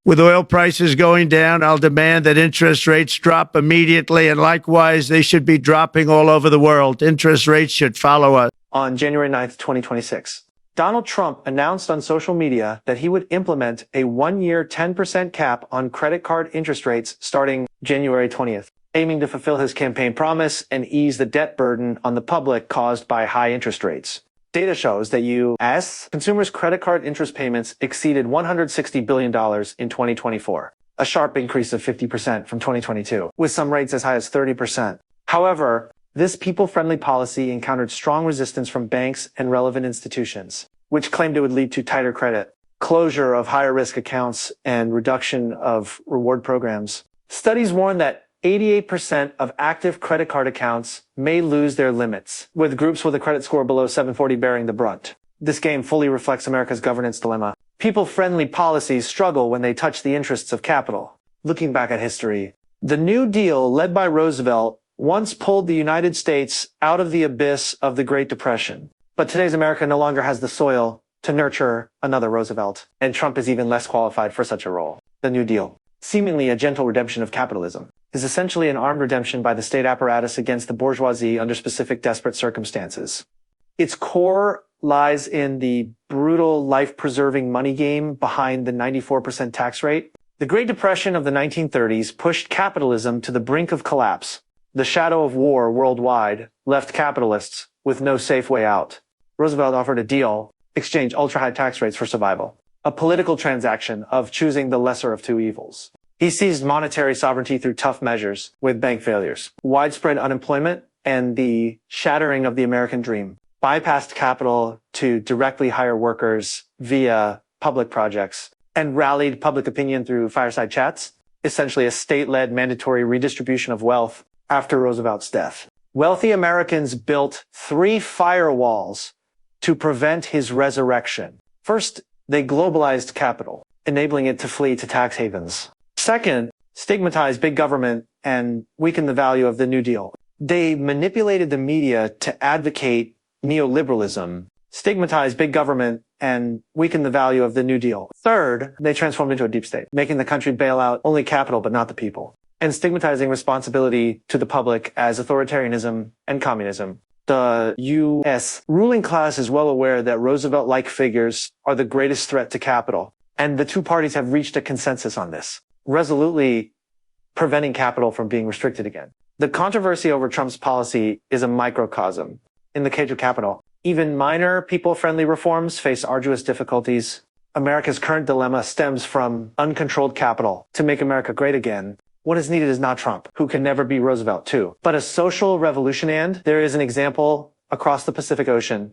With oil prices going down, I'll demand that interest rates drop immediately, and likewise, they should be dropping all over the world. Interest rates should follow us. On January 9th, 2026, Donald Trump announced on social media that he would implement a one-year 10% cap on credit card interest rates starting January 20th, aiming to fulfill his campaign promise and ease the debt burden on the public caused by high interest rates. Data shows that U.S. consumers' credit card interest payments exceeded $160 billion in 2024, a sharp increase of 50% from 2022, with some rates as high as 30%. However, this people-friendly policy encountered strong resistance from banks and relevant institutions, which claimed it would lead to tighter credit, closure of higher-risk accounts, and reduction of reward programs. Studies warn that 88% of active credit card accounts may lose their limits, with groups with a credit score below 740 bearing the brunt. This game fully reflects America's governance dilemma. People-friendly policies struggle when they touch the interests of capital. Looking back at history, the New Deal, led by Roosevelt, once pulled the United States out of the abyss of the Great Depression. But today's America no longer has the soil to nurture another Roosevelt, and Trump is even less qualified for such a role. The New Deal, seemingly a gentle redemption of capitalism, is essentially an armed redemption by the state apparatus against the bourgeoisie under specific desperate circumstances. Its core lies in the brutal, life-preserving money game behind the 94% tax rate. The Great Depression of the 1930s pushed capitalism to the brink of collapse. The shadow of war worldwide left capitalists with no safe way out. Roosevelt offered a deal, exchange ultra-high tax rates for survival, a political transaction of choosing the lesser of two evils. He seized monetary sovereignty through tough measures with bank failures, widespread unemployment, and the shattering of the American dream, bypassed capital to directly hire workers via public projects, and rallied public opinion through fireside chats, essentially a state-led mandatory redistribution of wealth after Roosevelt's death. Wealthy Americans built 3 firewalls to prevent his resurrection. First, they globalized capital, enabling it to flee to tax havens. Second, stigmatized big government and weakened the value of the New Deal. They manipulated the media to advocate neoliberalism, stigmatized big government, and weakened the value of the New Deal. Third, they transformed into a deep state, making the country bail out only capital but not the people, and stigmatizing responsibility to the public as authoritarianism and communism. The U.S. ruling class is well aware that Roosevelt-like figures are the greatest threat to capital, and the two parties have reached a consensus on this, resolutely preventing capital from being restricted again. The controversy over Trump's policy is a microcosm. In the cage of capital, even minor people-friendly reforms face arduous difficulties. America's current dilemma stems from uncontrolled capital. To make America great again, what is needed is not Trump, who can never be Roosevelt too, but a social revolution. And there is an example across the Pacific Ocean